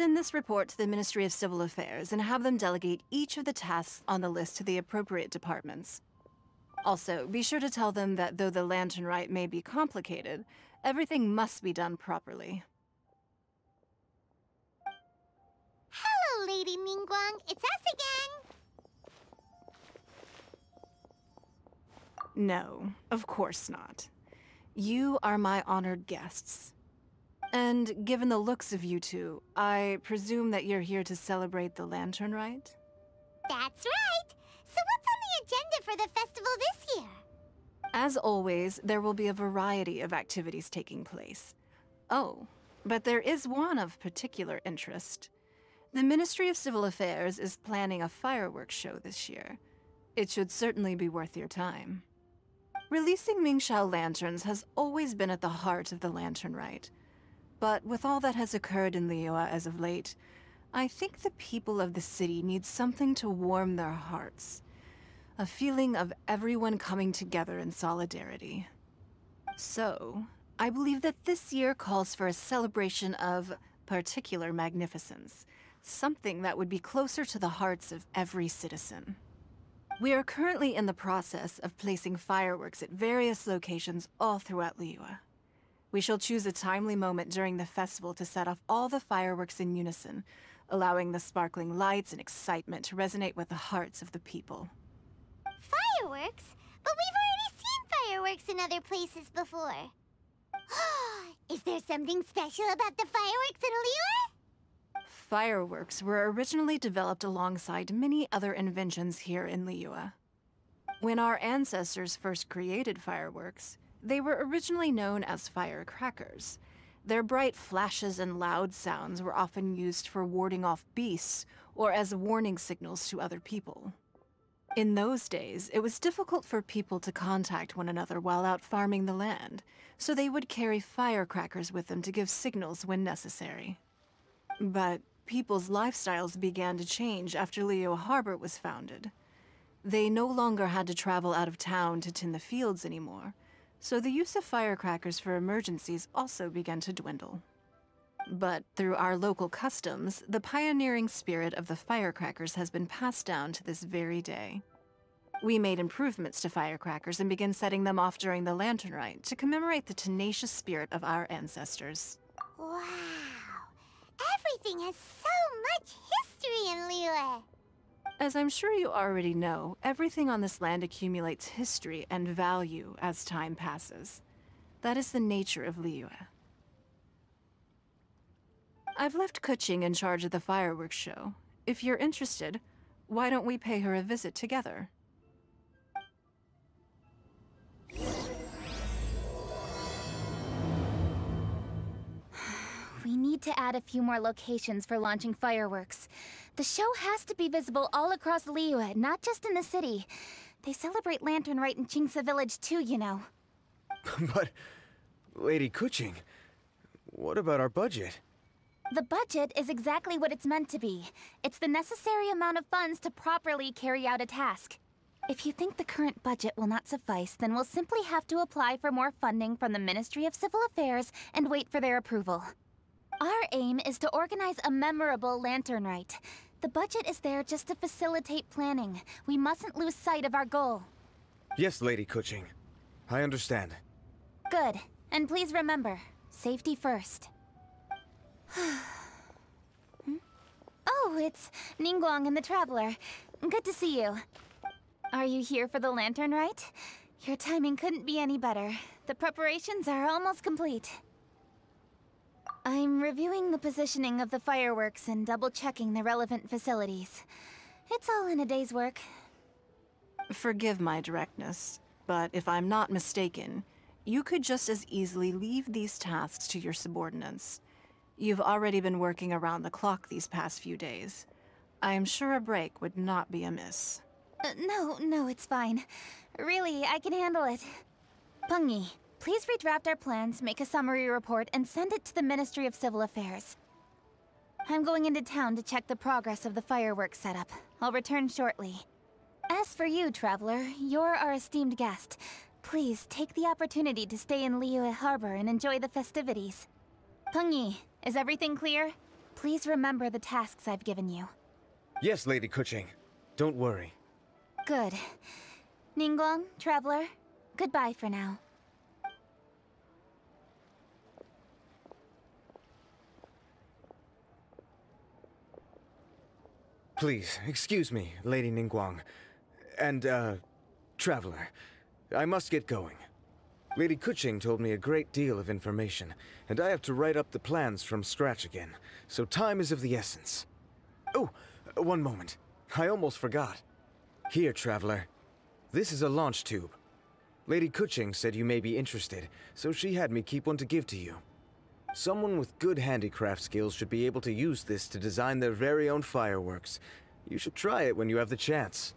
Send this report to the Ministry of Civil Affairs and have them delegate each of the tasks on the list to the appropriate departments. Also, be sure to tell them that though the lantern rite may be complicated, everything must be done properly. Hello, Lady Ningguang. It's us again. No, of course not. You are my honored guests. And given the looks of you two, I presume that you're here to celebrate the lantern rite? That's right. So what's on the agenda for the festival this year? As always, there will be a variety of activities taking place. Oh, but there is one of particular interest. The Ministry of Civil Affairs is planning a fireworks show this year. It should certainly be worth your time. Releasing Mingxiao lanterns has always been at the heart of the lantern rite. But with all that has occurred in Liyue as of late, I think the people of the city need something to warm their hearts. A feeling of everyone coming together in solidarity. So, I believe that this year calls for a celebration of particular magnificence. Something that would be closer to the hearts of every citizen. We are currently in the process of placing fireworks at various locations all throughout Liyue. We shall choose a timely moment during the festival to set off all the fireworks in unison, allowing the sparkling lights and excitement to resonate with the hearts of the people. Fireworks? But we've already seen fireworks in other places before. Is there something special about the fireworks in Liyue? Fireworks were originally developed alongside many other inventions here in Liyue. When our ancestors first created fireworks, they were originally known as firecrackers. Their bright flashes and loud sounds were often used for warding off beasts or as warning signals to other people. In those days, it was difficult for people to contact one another while out farming the land, so they would carry firecrackers with them to give signals when necessary. But people's lifestyles began to change after Liyue Harbor was founded. They no longer had to travel out of town to tend the fields anymore, so the use of firecrackers for emergencies also began to dwindle. But through our local customs, the pioneering spirit of the firecrackers has been passed down to this very day. We made improvements to firecrackers and began setting them off during the lantern rite to commemorate the tenacious spirit of our ancestors. Wow. Everything has so much history in Liyue. As I'm sure you already know, everything on this land accumulates history and value as time passes. That is the nature of Liyue. I've left Kuching in charge of the fireworks show. If you're interested, why don't we pay her a visit together? We need to add a few more locations for launching fireworks. The show has to be visible all across Liyue, not just in the city. They celebrate Lantern Rite in Qingce Village too, you know. But, Lady Kuching, what about our budget? The budget is exactly what it's meant to be. It's the necessary amount of funds to properly carry out a task. If you think the current budget will not suffice, then we'll simply have to apply for more funding from the Ministry of Civil Affairs and wait for their approval. Our aim is to organize a memorable Lantern Rite. The budget is there just to facilitate planning. We mustn't lose sight of our goal. Yes, Lady Kuching. I understand. Good. And please remember, safety first. Oh, it's Ningguang and the Traveler. Good to see you. Are you here for the Lantern Rite? Your timing couldn't be any better. The preparations are almost complete. I'm reviewing the positioning of the fireworks and double-checking the relevant facilities. It's all in a day's work. Forgive my directness, but if I'm not mistaken, you could just as easily leave these tasks to your subordinates. You've already been working around the clock these past few days. I am sure a break would not be amiss. No, it's fine. Really, I can handle it. Pengyi, please redraft our plans, make a summary report, and send it to the Ministry of Civil Affairs. I'm going into town to check the progress of the fireworks setup. I'll return shortly. As for you, Traveler, you're our esteemed guest. Please take the opportunity to stay in Liyue Harbor and enjoy the festivities. Pengyi, is everything clear? Please remember the tasks I've given you. Yes, Lady Kuching. Don't worry. Good. Ningguang, Traveler, goodbye for now. Please, excuse me, Lady Ningguang. And, Traveler. I must get going. Lady Kuching told me a great deal of information, and I have to write up the plans from scratch again, so time is of the essence. Oh, one moment. I almost forgot. Here, Traveler. This is a launch tube. Lady Kuching said you may be interested, so she had me keep one to give to you. Someone with good handicraft skills should be able to use this to design their very own fireworks. You should try it when you have the chance.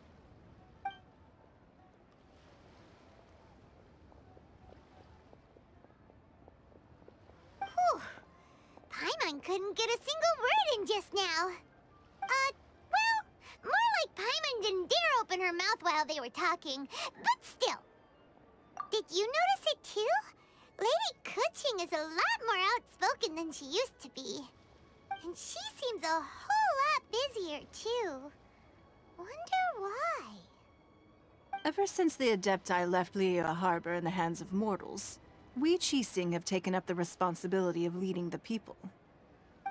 Whew. Paimon couldn't get a single word in just now. Well, more like Paimon didn't dare open her mouth while they were talking, but still. Did you notice it too? Lady Kuching is a lot more outspoken than she used to be. And she seems a whole lot busier too. Wonder why? Ever since the Adepti left Liyue Harbor in the hands of mortals, we Qixing have taken up the responsibility of leading the people.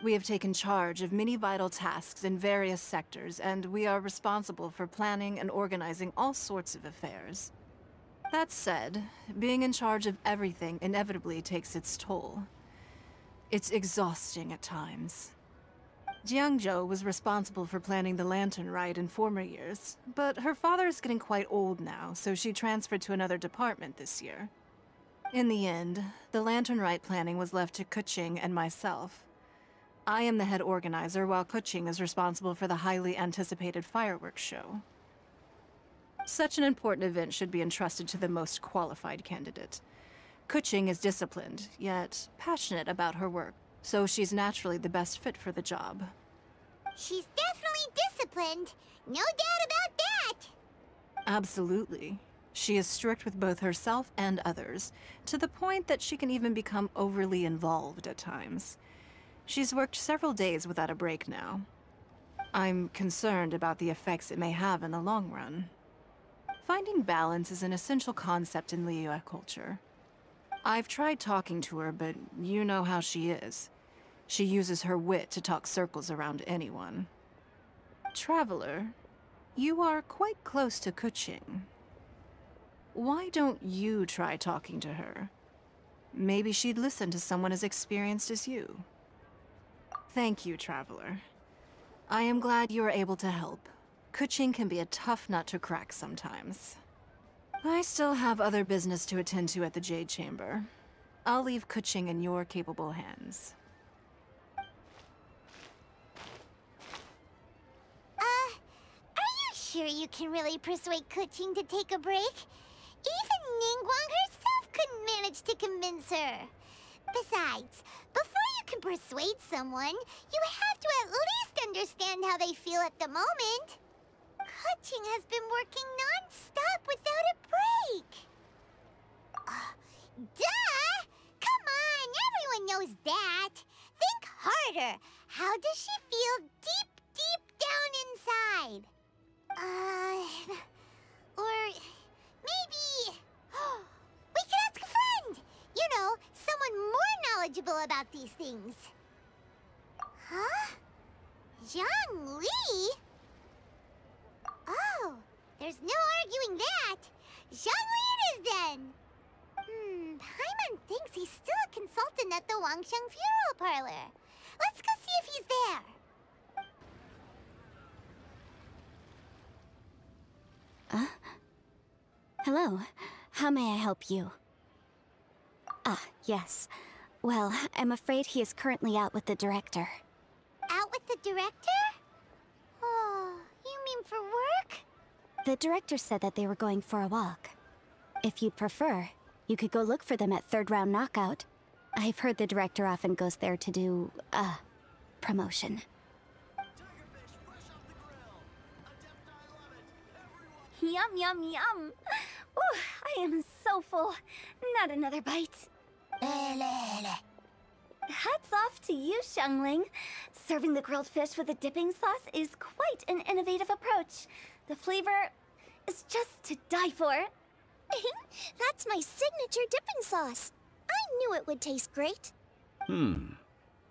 We have taken charge of many vital tasks in various sectors, and we are responsible for planning and organizing all sorts of affairs. That said, being in charge of everything inevitably takes its toll. It's exhausting at times. Jiangzhou was responsible for planning the Lantern Rite in former years, but her father is getting quite old now, so she transferred to another department this year. In the end, the Lantern Rite planning was left to Kuching and myself. I am the head organizer, while Kuching is responsible for the highly anticipated fireworks show. Such an important event should be entrusted to the most qualified candidate. Kuching is disciplined, yet passionate about her work, so she's naturally the best fit for the job. She's definitely disciplined. No doubt about that. Absolutely. She is strict with both herself and others, to the point that she can even become overly involved at times. She's worked several days without a break now. I'm concerned about the effects it may have in the long run. Finding balance is an essential concept in Liyue culture. I've tried talking to her, but you know how she is. She uses her wit to talk circles around anyone. Traveler, you are quite close to Kuching. Why don't you try talking to her? Maybe she'd listen to someone as experienced as you. Thank you, Traveler. I am glad you are able to help. Kuching can be a tough nut to crack sometimes. I still have other business to attend to at the Jade Chamber. I'll leave Kuching in your capable hands. Are you sure you can really persuade Kuching to take a break? Even Ningguang herself couldn't manage to convince her. Besides, before you can persuade someone, you have to at least understand how they feel at the moment. Kuching has been working non-stop without a break. Duh! Come on, everyone knows that. Think harder. How does she feel deep, deep down inside? Or maybe... we could ask a friend! You know, someone more knowledgeable about these things. Huh? Zhang Li? Oh, there's no arguing that. Zhang Li it is then. Paimon thinks he's still a consultant at the Wangsheng Funeral Parlor. Let's go see if he's there. Hello. How may I help you? Ah, yes. Well, I'm afraid he is currently out with the director. Out with the director? Oh, you mean for work? The director said that they were going for a walk. If you'd prefer, you could go look for them at third round knockout. I've heard the director often goes there to do, promotion. Yum, yum, yum! Ooh, I am so full. Not another bite. Hats off to you, Xiangling. Serving the grilled fish with a dipping sauce is quite an innovative approach. The flavor is just to die for. That's my signature dipping sauce. I knew it would taste great.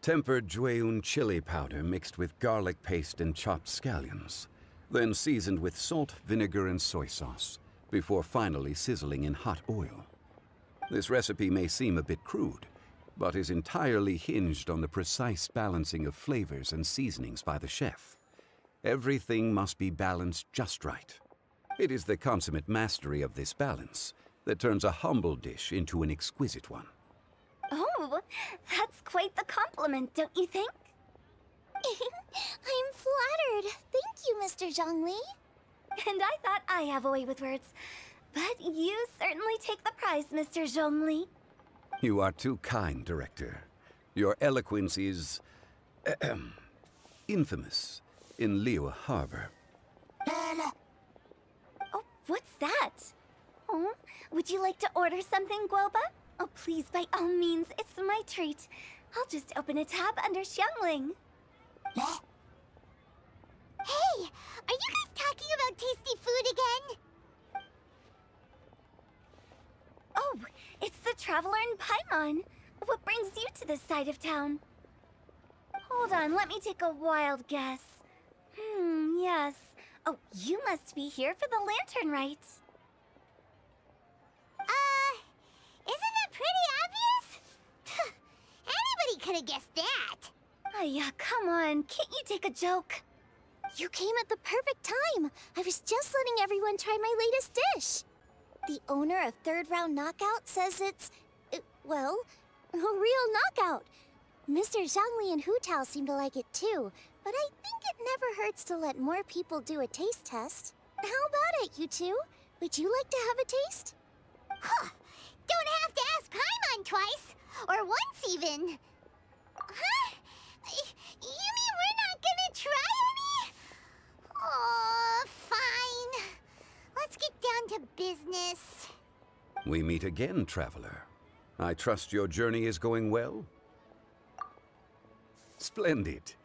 Tempered Jueyun chili powder mixed with garlic paste and chopped scallions, then seasoned with salt, vinegar, and soy sauce, before finally sizzling in hot oil. This recipe may seem a bit crude, but is entirely hinged on the precise balancing of flavors and seasonings by the chef. Everything must be balanced just right. It is the consummate mastery of this balance that turns a humble dish into an exquisite one. Oh, that's quite the compliment, don't you think? I'm flattered. Thank you, Mr. Zhongli. And I thought I have a way with words. But you certainly take the prize, Mr. Zhongli. You are too kind, Director. Your eloquence is infamous in Liyue Harbor. Oh, what's that? Oh, would you like to order something, Guoba? Oh, please, by all means, it's my treat. I'll just open a tab under Xiangling. Hey, are you guys talking about tasty food again? Oh, it's the Traveler in Paimon. What brings you to this side of town? Hold on, let me take a wild guess. Yes. Oh, you must be here for the lantern rites. Isn't that pretty obvious? Anybody could have guessed that. Oh, yeah, come on. Can't you take a joke? You came at the perfect time. I was just letting everyone try my latest dish. The owner of Third Round Knockout says it's, well, a real knockout. Mr. Zhongli and Hu Tao seem to like it too, but I think it never hurts to let more people do a taste test. How about it, you two? Would you like to have a taste? Huh. Don't have to ask Paimon twice, or once even. Huh? You mean we're not gonna try any? Oh, fine. Let's get down to business. We meet again, Traveler. I trust your journey is going well? Splendid.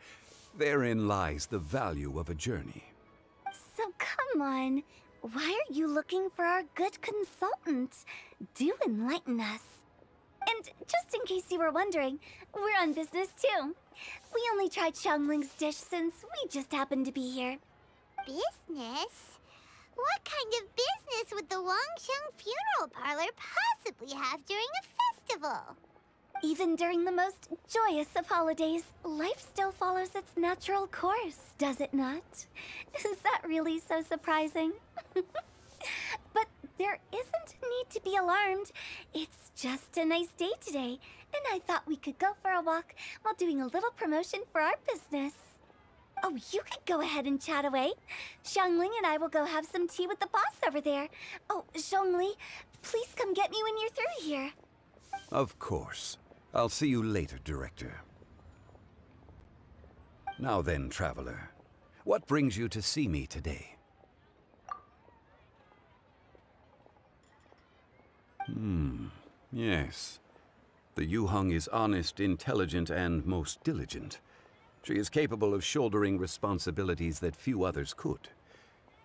Therein lies the value of a journey. So come on. Why are you looking for our good consultant? Do enlighten us. And just in case you were wondering, we're on business too. We only tried Xiangling's dish since we just happened to be here. Business? What kind of business would the Wangsheng Funeral Parlor possibly have during a festival? Even during the most joyous of holidays, life still follows its natural course, does it not? Is that really so surprising? But there isn't a need to be alarmed. It's just a nice day today, and I thought we could go for a walk while doing a little promotion for our business. Oh, you could go ahead and chat away. Xiangling and I will go have some tea with the boss over there. Oh, Zhongli, please come get me when you're through here. Of course. I'll see you later, Director. Now then, Traveler, what brings you to see me today? Yes. The Yuheng is honest, intelligent, and most diligent. She is capable of shouldering responsibilities that few others could.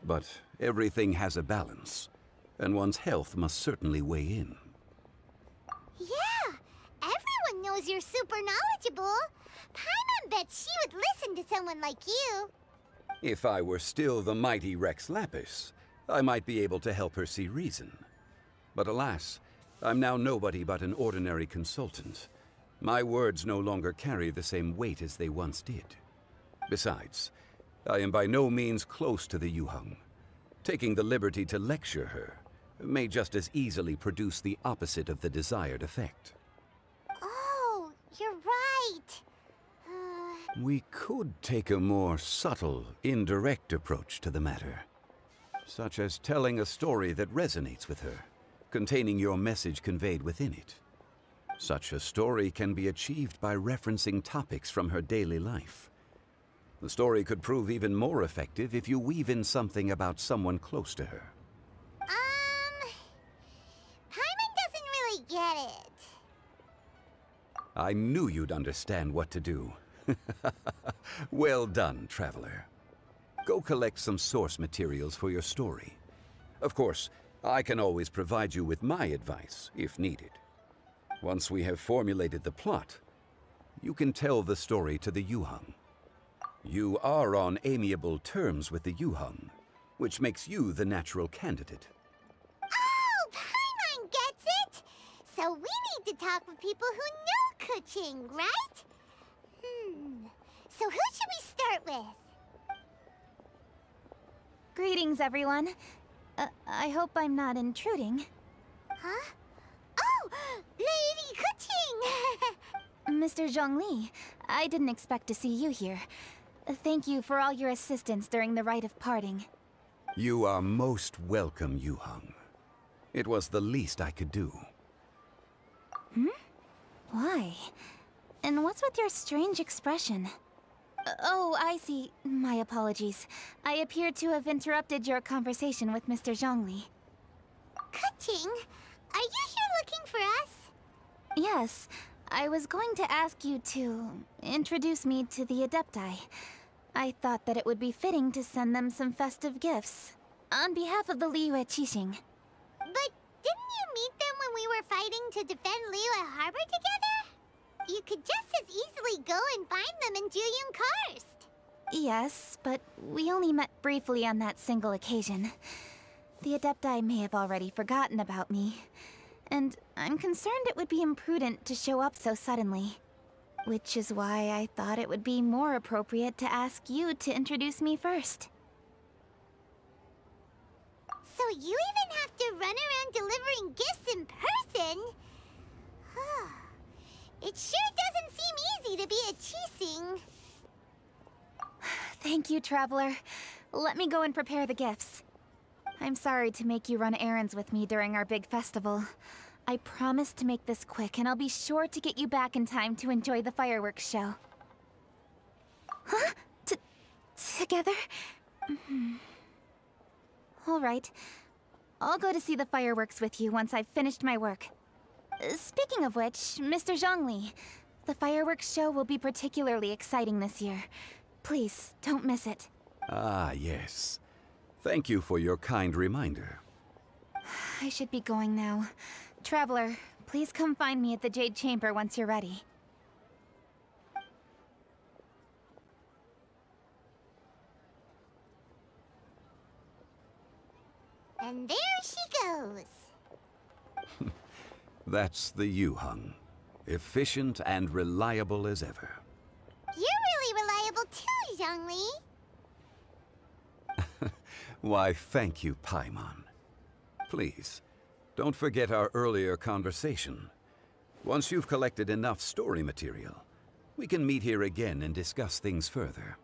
But everything has a balance, and one's health must certainly weigh in. Yeah, everyone knows you're super knowledgeable. Paimon bets she would listen to someone like you. If I were still the mighty Rex Lapis, I might be able to help her see reason. But alas, I'm now nobody but an ordinary consultant. My words no longer carry the same weight as they once did. Besides, I am by no means close to the Yuheng. Taking the liberty to lecture her may just as easily produce the opposite of the desired effect. Oh, you're right. We could take a more subtle, indirect approach to the matter, such as telling a story that resonates with her, containing your message conveyed within it. Such a story can be achieved by referencing topics from her daily life. The story could prove even more effective if you weave in something about someone close to her. Paimon doesn't really get it. I knew you'd understand what to do. Well done, Traveler. Go collect some source materials for your story. Of course, I can always provide you with my advice, if needed. Once we have formulated the plot, you can tell the story to the Yuheng. You are on amiable terms with the Yuheng, which makes you the natural candidate. Oh, Paimon gets it! So we need to talk with people who know Kuching, right? So who should we start with? Greetings, everyone. I hope I'm not intruding. Huh? Oh! Lady Kuching! Mr. Zhongli, I didn't expect to see you here. Thank you for all your assistance during the rite of parting. You are most welcome, Yuheng. It was the least I could do. Why? And what's with your strange expression? Oh, I see. My apologies. I appear to have interrupted your conversation with Mr. Zhongli. Kuching, are you here looking for us? Yes, I was going to ask you to introduce me to the Adepti. I thought that it would be fitting to send them some festive gifts. On behalf of the Liyue Qixing. But didn't you meet them when we were fighting to defend Liyue Harbor together? You could just as easily go and find them in Juyun Karst. Yes, but we only met briefly on that single occasion. The Adepti may have already forgotten about me. And I'm concerned it would be imprudent to show up so suddenly. Which is why I thought it would be more appropriate to ask you to introduce me first. So you even have to run around delivering gifts in person? It sure doesn't seem easy to be a Qixing. Thank you, Traveler. Let me go and prepare the gifts. I'm sorry to make you run errands with me during our big festival. I promise to make this quick, and I'll be sure to get you back in time to enjoy the fireworks show. Huh? Together? All right. I'll go to see the fireworks with you once I've finished my work. Speaking of which, Mr. Zhongli, the fireworks show will be particularly exciting this year. Please, don't miss it. Ah, yes. Thank you for your kind reminder. I should be going now. Traveler, please come find me at the Jade Chamber once you're ready. And there she goes. That's the Yuheng. Efficient and reliable as ever. You're really reliable too, Zhongli. Why, thank you, Paimon. Please, don't forget our earlier conversation. Once you've collected enough story material, we can meet here again and discuss things further.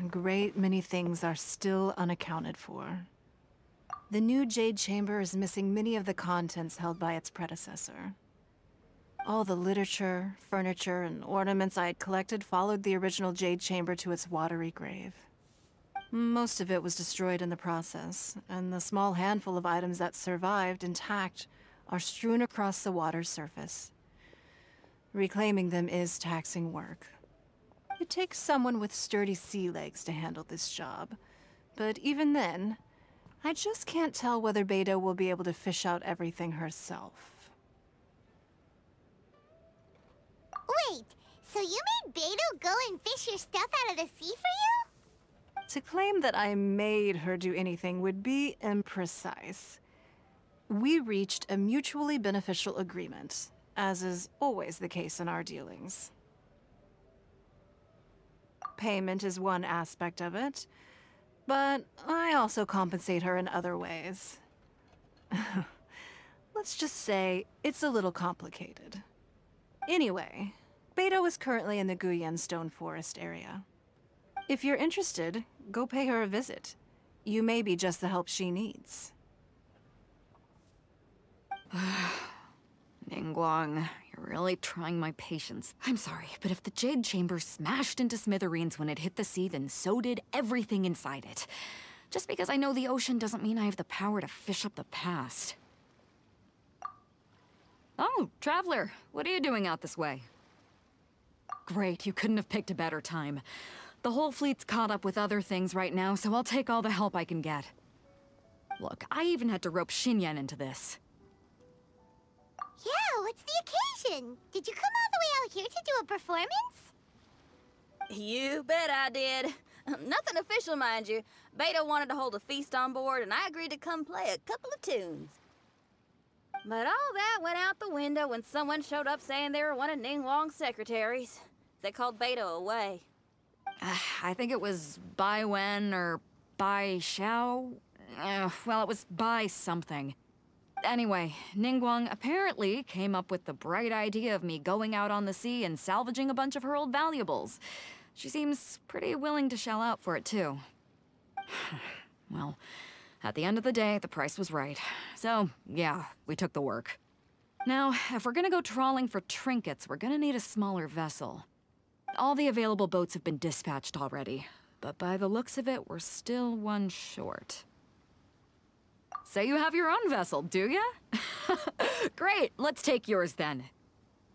a great many things are still unaccounted for. The new Jade Chamber is missing many of the contents held by its predecessor. All the literature, furniture, and ornaments I had collected followed the original Jade Chamber to its watery grave. Most of it was destroyed in the process, and the small handful of items that survived intact are strewn across the water's surface. Reclaiming them is taxing work. It takes someone with sturdy sea legs to handle this job, but even then, I just can't tell whether Beidou will be able to fish out everything herself. Wait, so you made Beidou go and fish your stuff out of the sea for you? To claim that I made her do anything would be imprecise. We reached a mutually beneficial agreement, as is always the case in our dealings. Payment is one aspect of it, but I also compensate her in other ways. Let's just say it's a little complicated. Anyway, Beidou is currently in the Guyan Stone Forest area. If you're interested, go pay her a visit. You may be just the help she needs. Ningguang, you're really trying my patience. I'm sorry, but if the Jade Chamber smashed into smithereens when it hit the sea, then so did everything inside it. Just because I know the ocean doesn't mean I have the power to fish up the past. Oh, Traveler, what are you doing out this way? Great, you couldn't have picked a better time. The whole fleet's caught up with other things right now, so I'll take all the help I can get. Look, I even had to rope Xinyan into this. Yeah, what's the occasion? Did you come all the way out here to do a performance? You bet I did. Nothing official, mind you. Beidou wanted to hold a feast on board, and I agreed to come play a couple of tunes. But all that went out the window when someone showed up saying they were one of Ningguang's secretaries. They called Beidou away. I think it was Bai Wen or Bai Xiao. Well, it was Bai something. Anyway, Ningguang apparently came up with the bright idea of me going out on the sea and salvaging a bunch of her old valuables. She seems pretty willing to shell out for it, too. Well, at the end of the day, the price was right. So, yeah, we took the work. Now, if we're gonna go trawling for trinkets, we're gonna need a smaller vessel. All the available boats have been dispatched already, but by the looks of it, we're still one short. So you have your own vessel, do ya? Great, let's take yours then.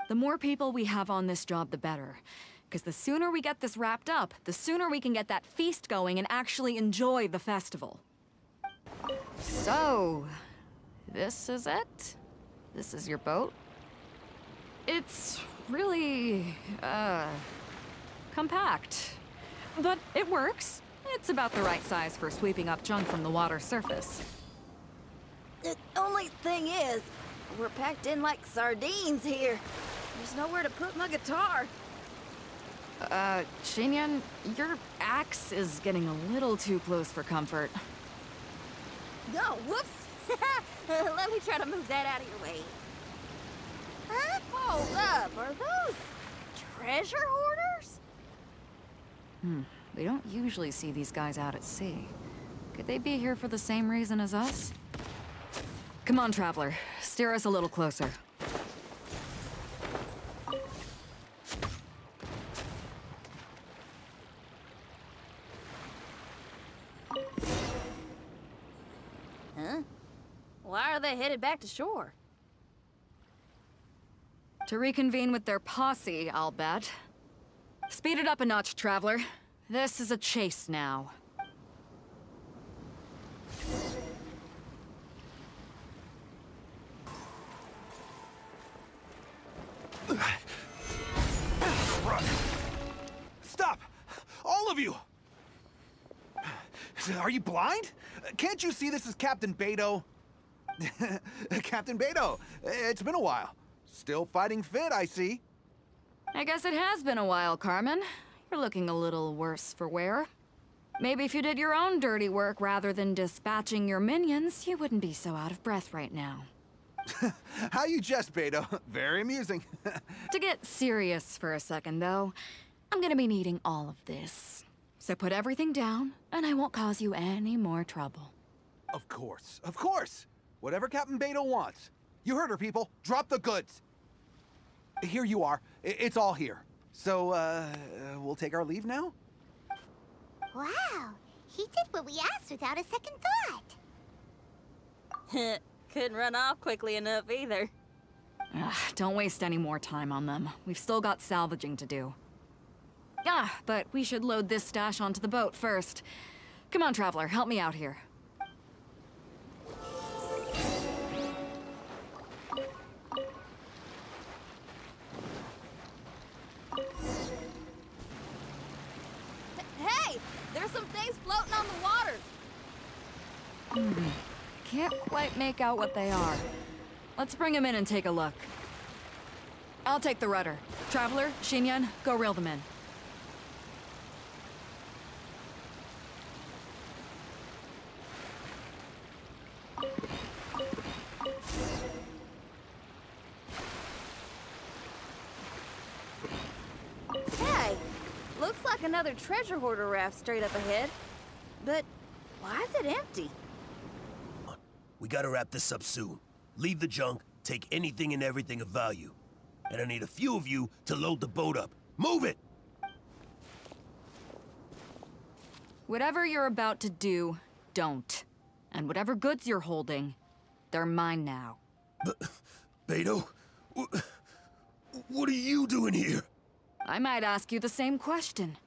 The more people we have on this job, the better. Because the sooner we get this wrapped up, the sooner we can get that feast going and actually enjoy the festival. So, this is it? This is your boat? It's really, compact. But it works. It's about the right size for sweeping up junk from the water's surface. The only thing is, we're packed in like sardines here. There's nowhere to put my guitar. Xinyan, your axe is getting a little too close for comfort. Oh, whoops! Let me try to move that out of your way. Huh? Hold up, are those treasure hoarders? We don't usually see these guys out at sea. Could they be here for the same reason as us? Come on, Traveler. Steer us a little closer. Huh? Why are they headed back to shore? To reconvene with their posse, I'll bet. Speed it up a notch, Traveler. This is a chase now. Stop! All of you! Are you blind? Can't you see this is Captain Beidou? Captain Beidou, it's been a while. Still fighting fit, I see. I guess it has been a while, Carmen. You're looking a little worse for wear. Maybe if you did your own dirty work rather than dispatching your minions, you wouldn't be so out of breath right now. How you jest, Beidou. Very amusing. To get serious for a second, though, I'm gonna be needing all of this. So put everything down, and I won't cause you any more trouble. Of course, of course! Whatever Captain Beto wants. You heard her, people. Drop the goods. Here you are. It's all here. So, we'll take our leave now? Wow, he did what we asked without a second thought. Couldn't run off quickly enough either. Ugh, don't waste any more time on them. We've still got salvaging to do. But we should load this stash onto the boat first. Come on, Traveler, help me out here. Hey! There's some things floating on the water! Can't quite make out what they are. Let's bring them in and take a look. I'll take the rudder. Traveler, Xinyan, go reel them in. Hey! Looks like another treasure hoarder raft straight up ahead. But why is it empty? We gotta wrap this up soon. Leave the junk, take anything and everything of value. And I need a few of you to load the boat up. Move it! Whatever you're about to do, don't. And whatever goods you're holding, they're mine now. Beto? What are you doing here? I might ask you the same question.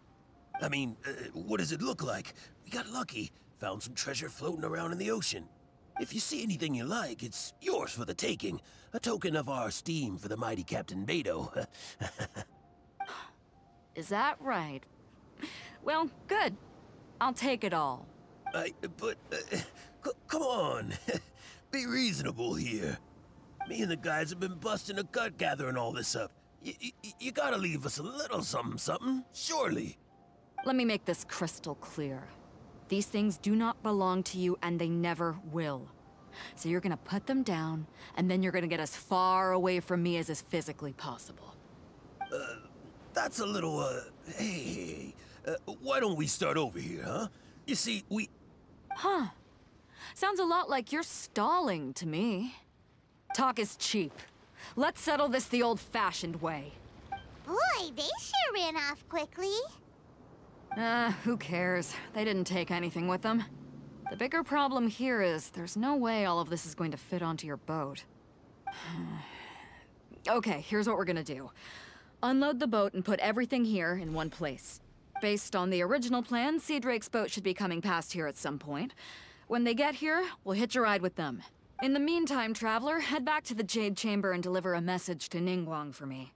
I mean, what does it look like? We got lucky. Found some treasure floating around in the ocean. If you see anything you like, it's yours for the taking. A token of our esteem for the mighty Captain Beto. Is that right? Well, good. I'll take it all. Come on. Be reasonable here. Me and the guys have been busting a gut gathering all this up. You gotta leave us a little something, surely. Let me make this crystal clear. These things do not belong to you, and they never will. So you're gonna put them down, and then you're gonna get as far away from me as is physically possible. That's a little, hey, why don't we start over here, huh? You see, Huh. Sounds a lot like you're stalling to me. Talk is cheap. Let's settle this the old-fashioned way. Boy, they sure ran off quickly. Who cares? They didn't take anything with them. The bigger problem here is there's no way all of this is going to fit onto your boat. Okay, here's what we're gonna do. Unload the boat and put everything here in one place. Based on the original plan, Sea Drake's boat should be coming past here at some point. When they get here, we'll hitch a ride with them. In the meantime, Traveler, head back to the Jade Chamber and deliver a message to Ningguang for me.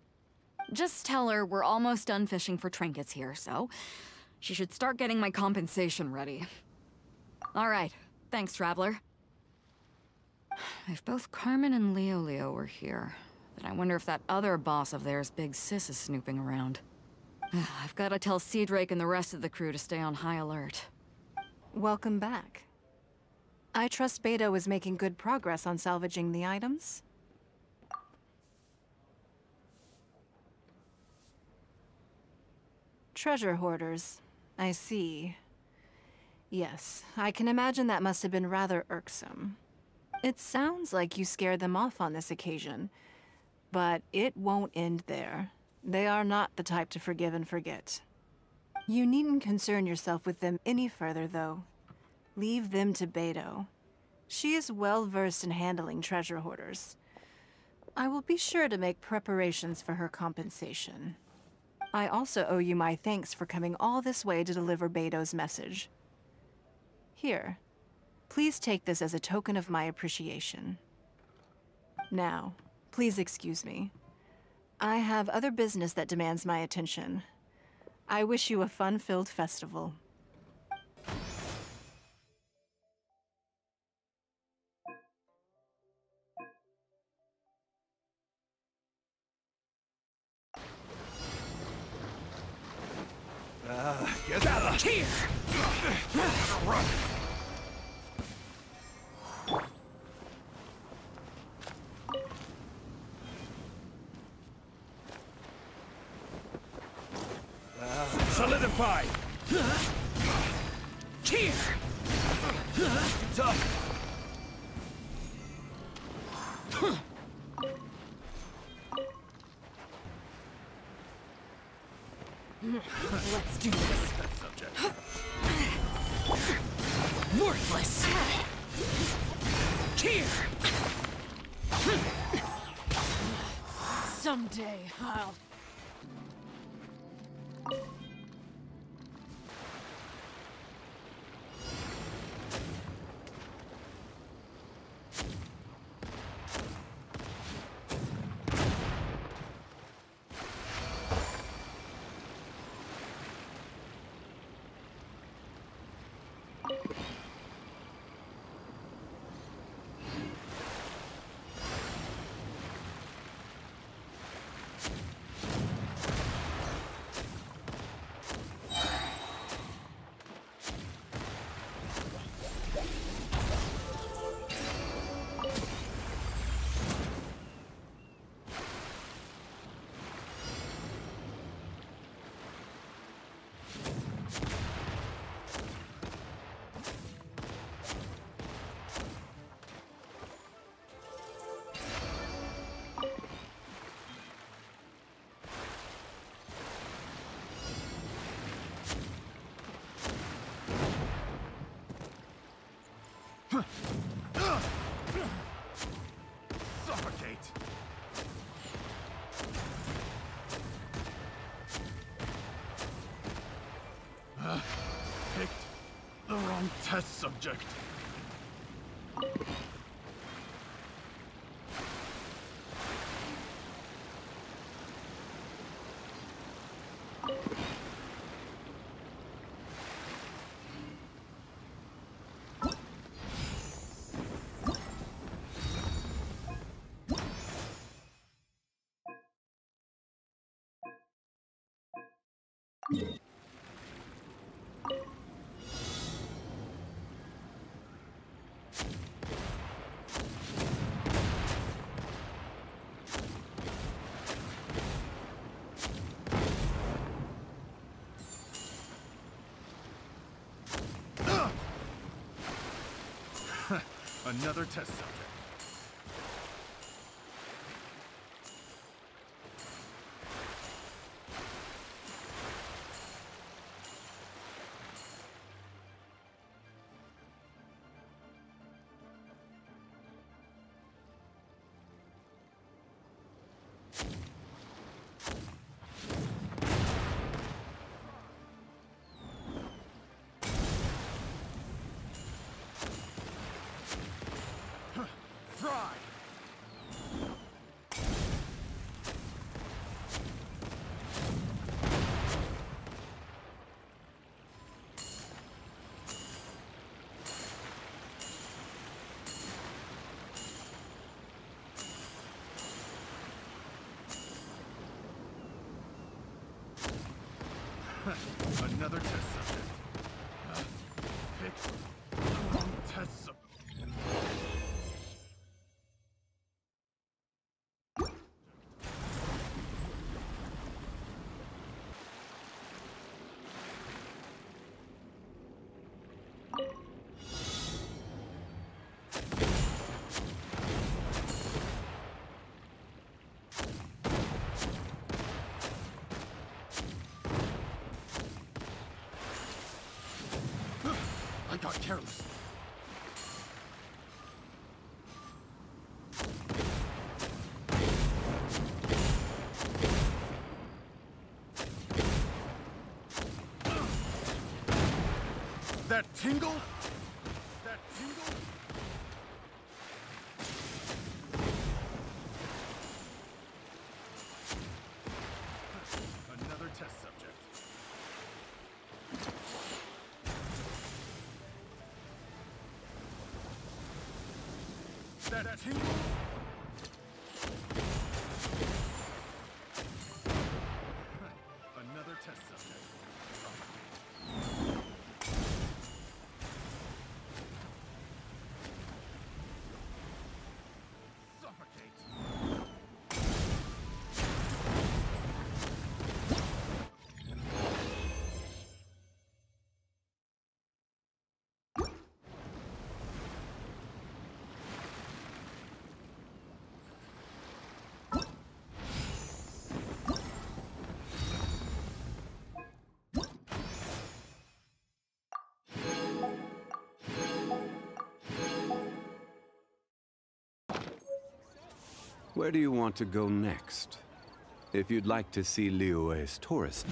Just tell her we're almost done fishing for trinkets here, so she should start getting my compensation ready. All right, thanks, Traveler. If both Carmen and Leo were here, then I wonder if that other boss of theirs, Big Sis, is snooping around. I've got to tell Sea Drake and the rest of the crew to stay on high alert. Welcome back. I trust Beto is making good progress on salvaging the items. Treasure hoarders. I see. Yes, I can imagine that must have been rather irksome. It sounds like you scared them off on this occasion, but it won't end there. They are not the type to forgive and forget. You needn't concern yourself with them any further, though. Leave them to Beto. She is well versed in handling treasure hoarders. I will be sure to make preparations for her compensation. I also owe you my thanks for coming all this way to deliver Beto's message. Here, please take this as a token of my appreciation. Now, please excuse me. I have other business that demands my attention. I wish you a fun-filled festival. Get out here! Run! Solidify! Here! Tough. Let's do this. Worthless. Here. Someday I'll... Suffocate! Picked the wrong test subject. Another test subject. Another test subject. Pick the wrong test subject. I got careless. That tingle? That tingle? Another test subject. That tingle? Another test subject. Where do you want to go next? If you'd like to see Liyue's tourist...